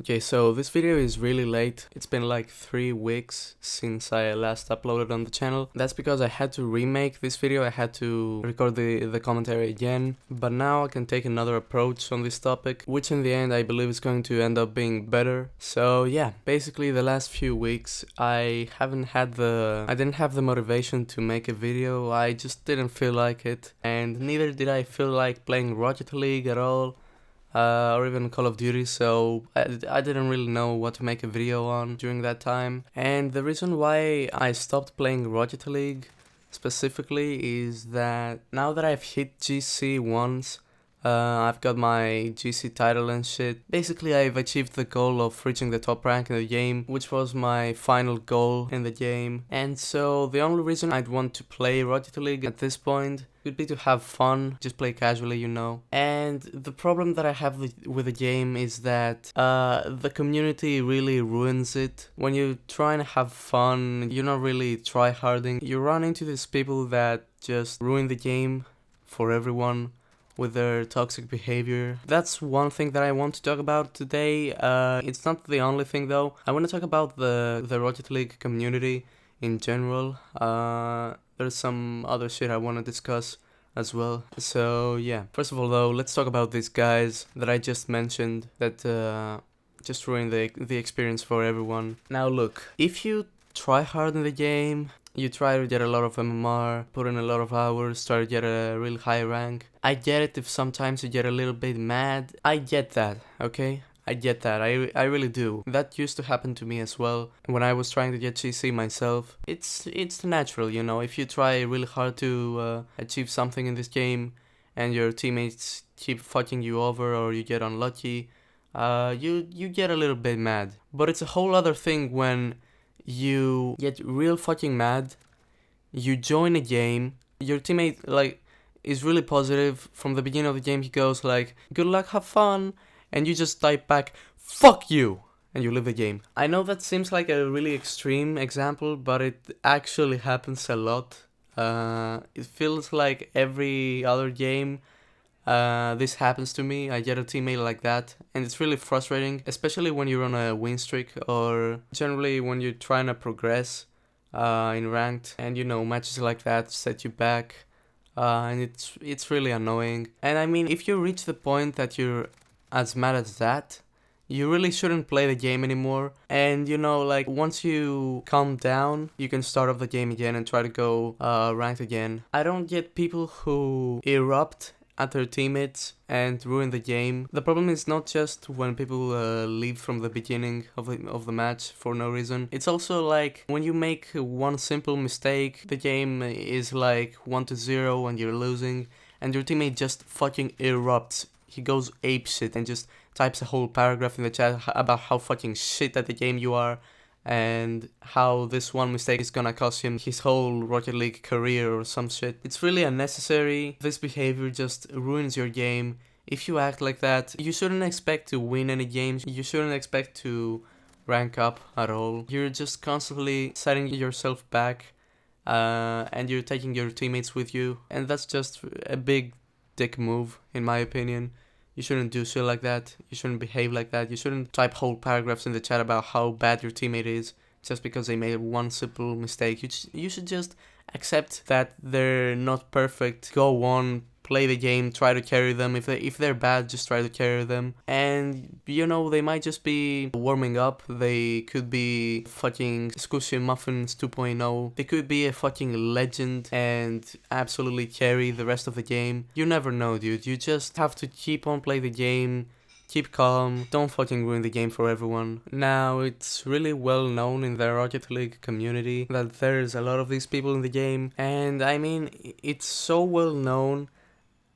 Okay, so this video is really late. It's been like 3 weeks since I last uploaded on the channel. That's because I had to remake this video, I had to record the commentary again. But now I can take another approach on this topic, which in the end I believe is going to end up being better. So yeah, basically the last few weeks I didn't have the motivation to make a video. I just didn't feel like it, and neither did I feel like playing Rocket League at all. Or even Call of Duty, so I didn't really know what to make a video on during that time. And the reason why I stopped playing Rocket League specifically is that now that I've hit GC once, I've got my GC title and shit. Basically, I've achieved the goal of reaching the top rank in the game, which was my final goal in the game. And so the only reason I'd want to play Rocket League at this point would be to have fun, just play casually, you know. And the problem that I have with the game is that the community really ruins it. When you try and have fun, you're not really tryharding. You run into these people that just ruin the game for everyone with their toxic behavior. That's one thing that I want to talk about today. It's not the only thing though. I want to talk about the Rocket League community in general. There's some other shit I want to discuss as well. So yeah, first of all though, let's talk about these guys that I just mentioned that just ruined the experience for everyone. Now look, if you try hard in the game, you try to get a lot of MMR, put in a lot of hours, try to get a really high rank. I get it if sometimes you get a little bit mad. I get that, okay? I get that, I really do. That used to happen to me as well when I was trying to get GC myself. It's natural, you know, if you try really hard to achieve something in this game and your teammates keep fucking you over or you get unlucky, you get a little bit mad. But it's a whole other thing when you get real fucking mad, you join a game, your teammate is really positive. From the beginning of the game he goes like, good luck, have fun, and you just type back, fuck you, and you leave the game. I know that seems like a really extreme example, but it actually happens a lot. It feels like every other game this happens to me. I get a teammate like that, and it's really frustrating, especially when you're on a win streak or generally when you're trying to progress in ranked, and you know, matches like that set you back, and it's really annoying. And I mean, if you reach the point that you're as mad as that, you really shouldn't play the game anymore. And you know, like, once you calm down, you can start off the game again and try to go ranked again. I don't get people who erupt at their teammates and ruin the game. The problem is not just when people leave from the beginning of the match for no reason. It's also like when you make one simple mistake, the game is like 1-0 and you're losing, and your teammate just fucking erupts. He goes apeshit and just types a whole paragraph in the chat about how fucking shit at the game you are, and how this one mistake is gonna cost him his whole Rocket League career or some shit. It's really unnecessary. This behavior just ruins your game. If you act like that, you shouldn't expect to win any games. You shouldn't expect to rank up at all. You're just constantly setting yourself back, and you're taking your teammates with you, and that's just a big dick move in my opinion. You shouldn't do shit like that. You shouldn't behave like that. You shouldn't type whole paragraphs in the chat about how bad your teammate is just because they made one simple mistake. You should just accept that they're not perfect. Go on, play the game, try to carry them. If they're bad, just try to carry them. And you know, they might just be warming up. They could be fucking Squishy Muffins 2.0. They could be a fucking legend and absolutely carry the rest of the game. You never know, dude. You just have to keep on playing the game. Keep calm, don't fucking ruin the game for everyone. Now, it's really well known in the Rocket League community that there's a lot of these people in the game, and I mean, it's so well known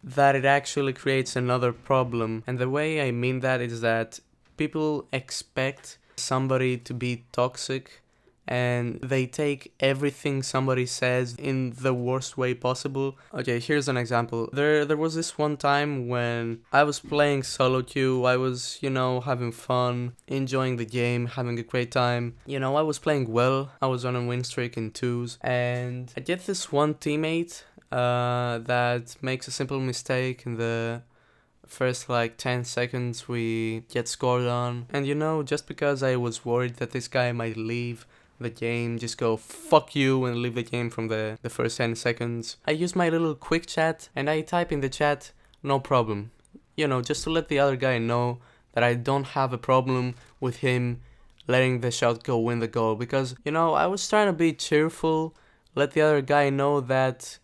that it actually creates another problem. And the way I mean that is that people expect somebody to be toxic, and they take everything somebody says in the worst way possible. Okay, here's an example. There was this one time when I was playing solo queue. I was, you know, having fun, enjoying the game, having a great time. You know, I was playing well. I was on a win streak in 2s, and I get this one teammate that makes a simple mistake in the First like 10 seconds we get scored on, and you know, just because I was worried that this guy might leave the game, just go fuck you and leave the game from the first 10 seconds, I use my little quick chat and I type in the chat, no problem. You know, just to let the other guy know that I don't have a problem with him letting the shot go win the goal, because, you know, I was trying to be cheerful, let the other guy know that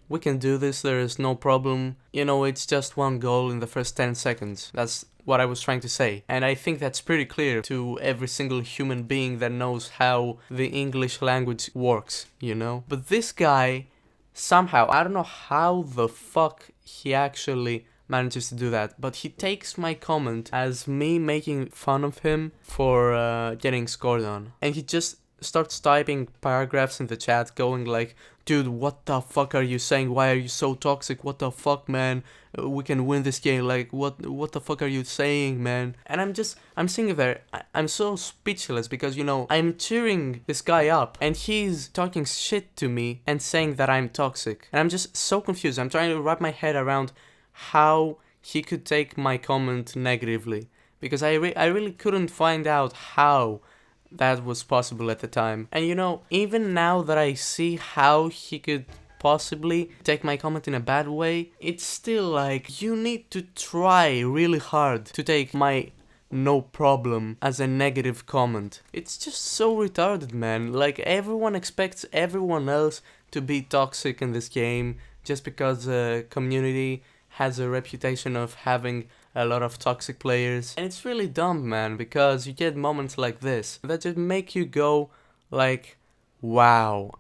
we can do this, there is no problem. You know, it's just one goal in the first 10 seconds. That's what I was trying to say. And I think that's pretty clear to every single human being that knows how the English language works, you know? But this guy, somehow, I don't know how the fuck he actually manages to do that, but he takes my comment as me making fun of him for getting scored on. And he just starts typing paragraphs in the chat going like, dude, what the fuck are you saying? Why are you so toxic? What the fuck, man? We can win this game. Like, what the fuck are you saying, man? And I'm sitting there, I'm so speechless because, you know, I'm cheering this guy up and he's talking shit to me and saying that I'm toxic. And I'm just so confused. I'm trying to wrap my head around how he could take my comment negatively, because I really couldn't find out how that was possible at the time. And you know, even now that I see how he could possibly take my comment in a bad way, it's still like, you need to try really hard to take my no problem as a negative comment. It's just so retarded, man. Like, everyone expects everyone else to be toxic in this game just because the community has a reputation of having a lot of toxic players. And it's really dumb, man, because you get moments like this that just make you go like, wow,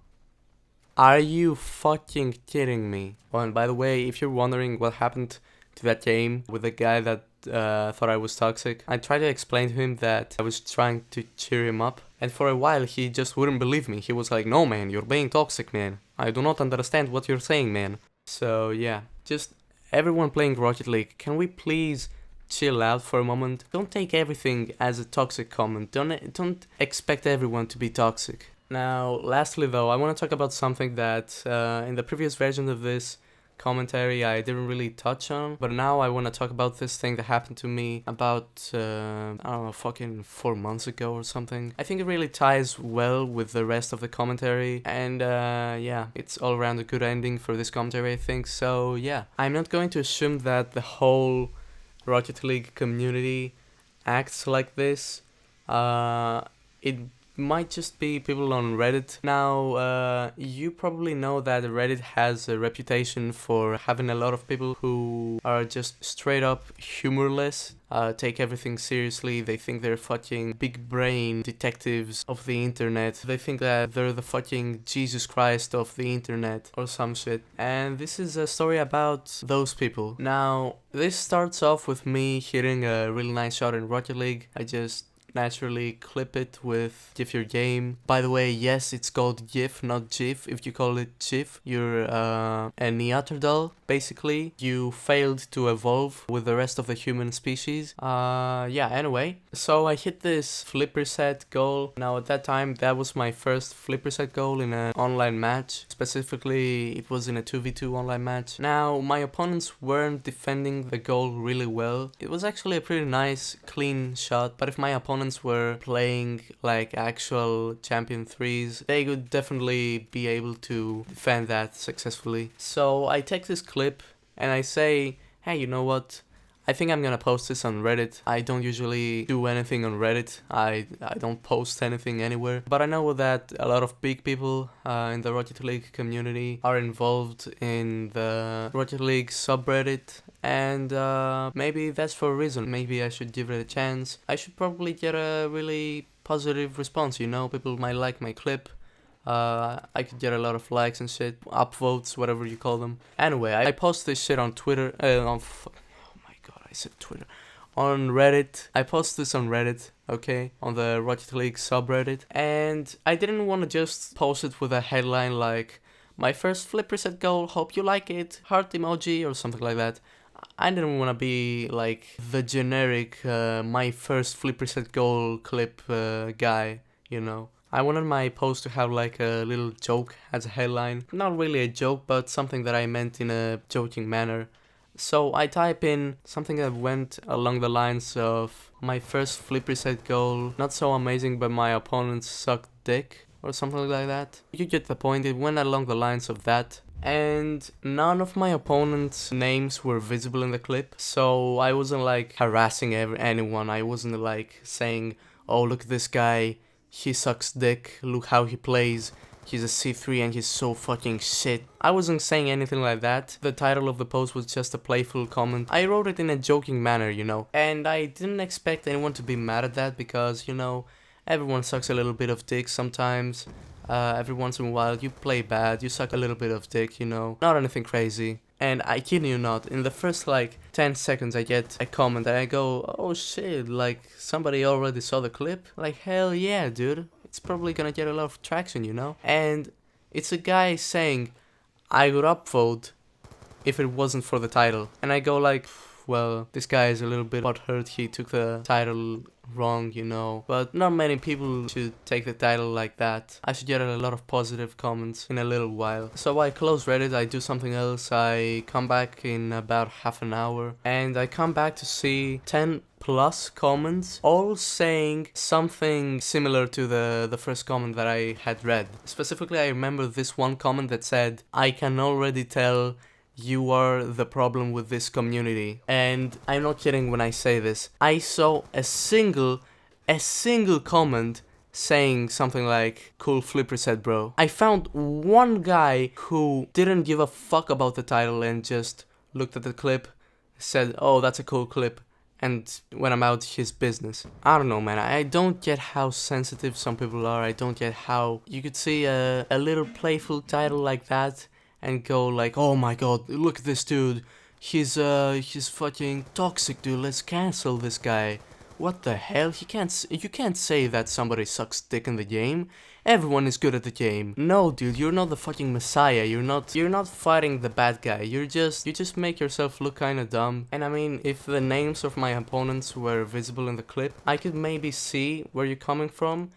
are you fucking kidding me? Oh, and by the way, if you're wondering what happened to that game with the guy that thought I was toxic, I tried to explain to him that I was trying to cheer him up, and for a while he just wouldn't believe me. He was like, no man, you're being toxic, man. I do not understand what you're saying, man. So yeah, just everyone playing Rocket League, can we please chill out for a moment? Don't take everything as a toxic comment. Don't expect everyone to be toxic. Now, lastly though, I want to talk about something that in the previous version of this commentary I didn't really touch on, but now I want to talk about this thing that happened to me about I don't know, fucking 4 months ago or something. I think it really ties well with the rest of the commentary, and yeah, it's all around a good ending for this commentary, I think. So yeah, I'm not going to assume that the whole Rocket League community acts like this. It might just be people on Reddit. Now, you probably know that Reddit has a reputation for having a lot of people who are just straight up humorless, take everything seriously. They think they're fucking big brain detectives of the internet. They think that they're the fucking Jesus Christ of the internet or some shit. And this is a story about those people. Now, this starts off with me hitting a really nice shot in Rocket League. I just naturally clip it with GIF your game. By the way, yes, it's called GIF, not GIF. If you call it GIF, you're a Neanderthal, basically. You failed to evolve with the rest of the human species. Yeah, anyway. So I hit this flipper set goal. Now at that time, that was my first flipper set goal in an online match. Specifically, it was in a 2v2 online match. Now, my opponents weren't defending the goal really well. It was actually a pretty nice, clean shot, but if my opponents were playing like actual champion 3s, they would definitely be able to defend that successfully. So I take this clip and I say, hey, you know what? I think I'm gonna post this on Reddit. I don't usually do anything on Reddit. I don't post anything anywhere. But I know that a lot of big people in the Rocket League community are involved in the Rocket League subreddit. And maybe that's for a reason. Maybe I should give it a chance. I should probably get a really positive response, you know? People might like my clip. I could get a lot of likes and shit. Upvotes, whatever you call them. Anyway, I post this shit on Twitter. I said Twitter. On Reddit. I post this on Reddit, okay? On the Rocket League subreddit. And I didn't want to just post it with a headline like, my first flipper set goal, hope you like it, heart emoji, or something like that. I didn't want to be like the generic my first flipper set goal clip guy, you know. I wanted my post to have like a little joke as a headline. Not really a joke, but something that I meant in a joking manner. So I type in something that went along the lines of my first flip reset goal, not so amazing but my opponents suck dick, or something like that. You get the point, it went along the lines of that. And none of my opponents' names were visible in the clip, so I wasn't like harassing anyone. I wasn't like saying, oh look at this guy, he sucks dick, look how he plays, he's a C3 and he's so fucking shit. I wasn't saying anything like that. The title of the post was just a playful comment. I wrote it in a joking manner, you know, and I didn't expect anyone to be mad at that because, you know, everyone sucks a little bit of dick sometimes. Every once in a while you play bad, you suck a little bit of dick, you know, not anything crazy. And I kid you not, in the first like 10 seconds I get a comment and I go, oh shit, like somebody already saw the clip? Like hell yeah, dude. It's probably gonna get a lot of traction, you know? And it's a guy saying, I would upvote if it wasn't for the title. And I go like, well, this guy is a little bit butthurt, he took the title wrong, you know, but not many people should take the title like that. I should get a lot of positive comments in a little while. So I close Reddit, I do something else, I come back in about half an hour, and I come back to see 10 plus comments, all saying something similar to the first comment that I had read. Specifically, I remember this one comment that said, I can already tell you are the problem with this community. And I'm not kidding when I say this. I saw a single comment saying something like, cool flip reset bro. I found one guy who didn't give a fuck about the title and just looked at the clip, said, oh that's a cool clip, and went about his business. I don't know, man, I don't get how sensitive some people are. I don't get how you could see a little playful title like that and go like, oh my god, look at this dude, he's fucking toxic, dude, let's cancel this guy. What the hell? You can't say that somebody sucks dick in the game. Everyone is good at the game. No, dude, you're not the fucking messiah. You're not fighting the bad guy. You just make yourself look kinda dumb. And I mean, if the names of my opponents were visible in the clip, I could maybe see where you're coming from,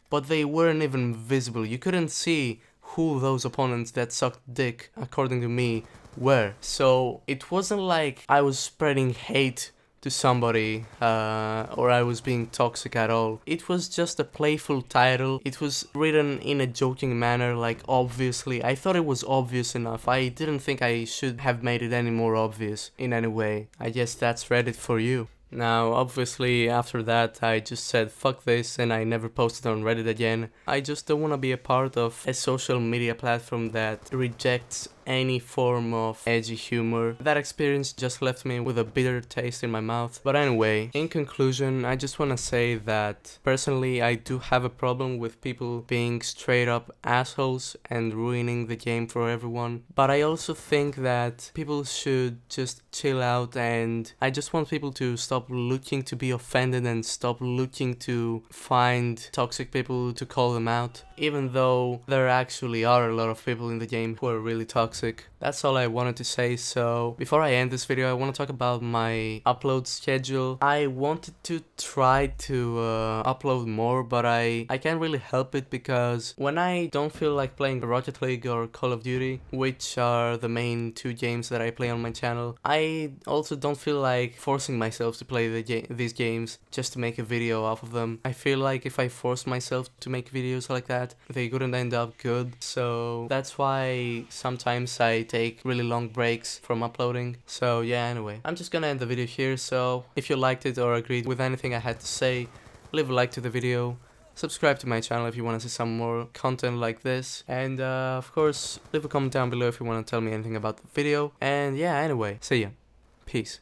but they weren't even visible. You couldn't see who those opponents that sucked dick, according to me, were. So it wasn't like I was spreading hate to somebody or I was being toxic at all. It was just a playful title. It was written in a joking manner, like obviously. I thought it was obvious enough. I didn't think I should have made it any more obvious in any way. I guess that's Reddit for you. Now, obviously, after that, I just said fuck this and I never posted on Reddit again. I just don't want to be a part of a social media platform that rejects any form of edgy humor. That experience just left me with a bitter taste in my mouth. But anyway, in conclusion, I just want to say that personally I do have a problem with people being straight up assholes and ruining the game for everyone. But I also think that people should just chill out, and I just want people to stop looking to be offended and stop looking to find toxic people to call them out, even though there actually are a lot of people in the game who are really toxic. That's all I wanted to say. So before I end this video, I want to talk about my upload schedule. I wanted to try to upload more, but I can't really help it because when I don't feel like playing Rocket League or Call of Duty, which are the main two games that I play on my channel, I also don't feel like forcing myself to play these games just to make a video off of them. I feel like if I forced myself to make videos like that, they wouldn't end up good. So that's why sometimes I take really long breaks from uploading. So yeah, anyway, I'm just gonna end the video here. So if you liked it or agreed with anything I had to say, leave a like to the video, subscribe to my channel if you want to see some more content like this, and of course leave a comment down below if you want to tell me anything about the video. And yeah, anyway, see ya, peace.